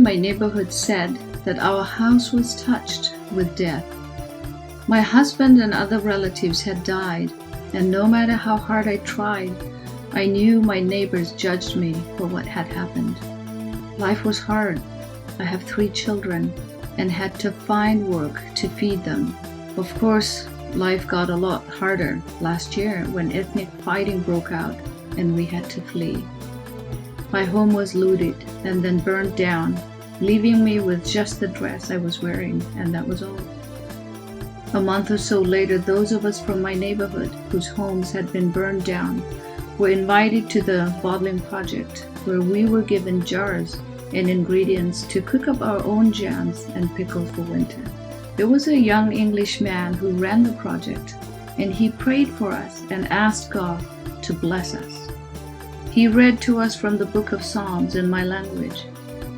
my neighborhood said that our house was touched with death. My husband and other relatives had died, and no matter how hard I tried, I knew my neighbors judged me for what had happened. Life was hard. I have 3 children and had to find work to feed them. Of course, life got a lot harder last year when ethnic fighting broke out and we had to flee. My home was looted and then burned down, leaving me with just the dress I was wearing, and that was all. A month or so later, those of us from my neighborhood whose homes had been burned down were invited to the bottling project, where we were given jars and ingredients to cook up our own jams and pickles for winter. There was a young English man who ran the project, and he prayed for us and asked God to bless us. He read to us from the book of Psalms in my language.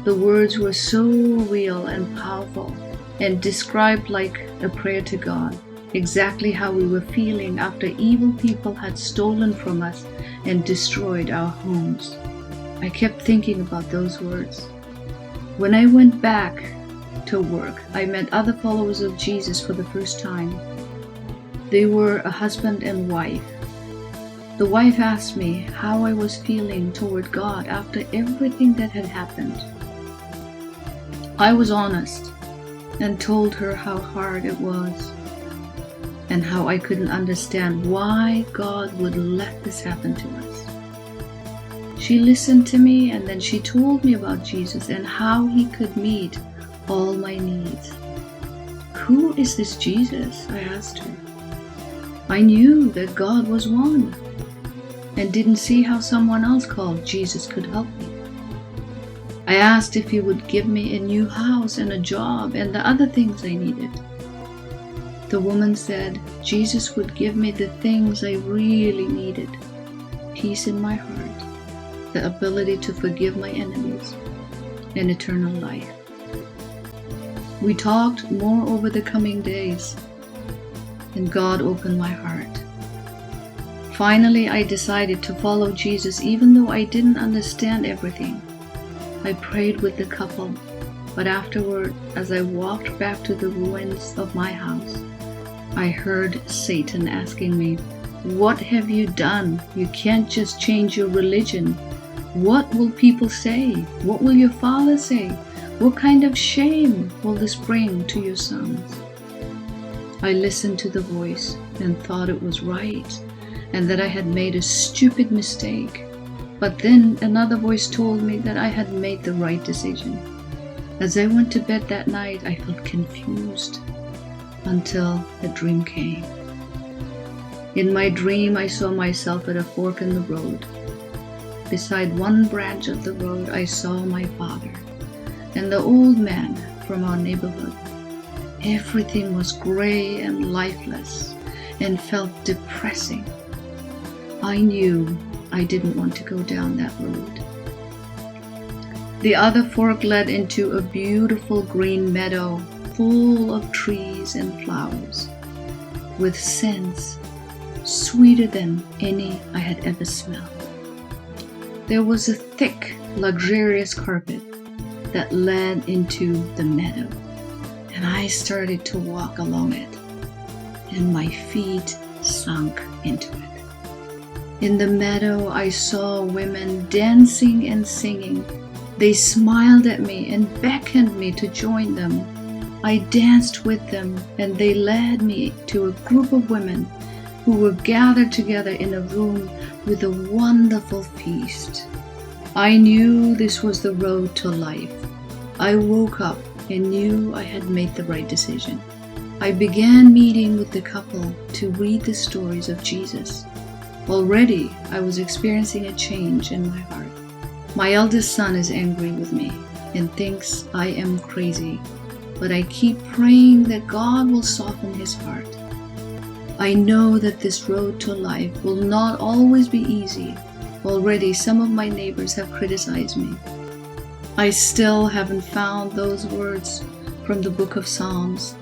The words were so real and powerful and described like a prayer to God, exactly how we were feeling after evil people had stolen from us and destroyed our homes. I kept thinking about those words. When I went back to work, I met other followers of Jesus for the first time. They were a husband and wife. The wife asked me how I was feeling toward God after everything that had happened. I was honest and told her how hard it was and how I couldn't understand why God would let this happen to us. She listened to me, and then she told me about Jesus and how he could meet all my needs. Who is this Jesus? I asked her. I knew that God was one and didn't see how someone else called Jesus could help me. I asked if he would give me a new house and a job and the other things I needed. The woman said Jesus would give me the things I really needed: peace in my heart, the ability to forgive my enemies, and eternal life. We talked more over the coming days, and God opened my heart. Finally, I decided to follow Jesus even though I didn't understand everything. I prayed with the couple, but afterward, as I walked back to the ruins of my house, I heard Satan asking me, "What have you done? You can't just change your religion. What will people say? What will your father say? What kind of shame will this bring to your sons?" I listened to the voice and thought it was right and that I had made a stupid mistake. But then another voice told me that I had made the right decision. As I went to bed that night, I felt confused until a dream came. In my dream, I saw myself at a fork in the road. Beside one branch of the road, I saw my father and the old man from our neighborhood. Everything was gray and lifeless and felt depressing. I knew I didn't want to go down that road. The other fork led into a beautiful green meadow full of trees and flowers, with scents sweeter than any I had ever smelled. There was a thick, luxurious carpet that led into the meadow, and I started to walk along it, and my feet sunk into it. In the meadow, I saw women dancing and singing. They smiled at me and beckoned me to join them. I danced with them, and they led me to a group of women who were gathered together in a room with a wonderful feast. I knew this was the road to life. I woke up and knew I had made the right decision. I began meeting with the couple to read the stories of Jesus. Already, I was experiencing a change in my heart. My eldest son is angry with me and thinks I am crazy, but I keep praying that God will soften his heart. I know that this road to life will not always be easy. Already, some of my neighbors have criticized me. I still haven't found those words from the book of Psalms.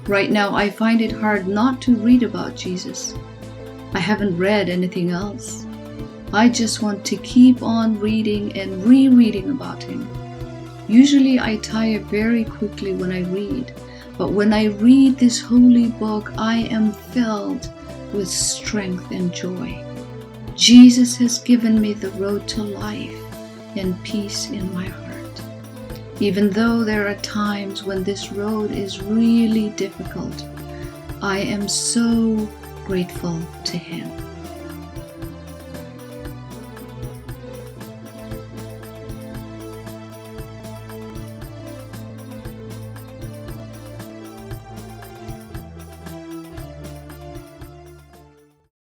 Right now, I find it hard not to read about Jesus. I haven't read anything else. I just want to keep on reading and rereading about him. Usually I tire very quickly when I read, but when I read this holy book, I am filled with strength and joy. Jesus has given me the road to life and peace in my heart. Even though there are times when this road is really difficult, I am so grateful to Him.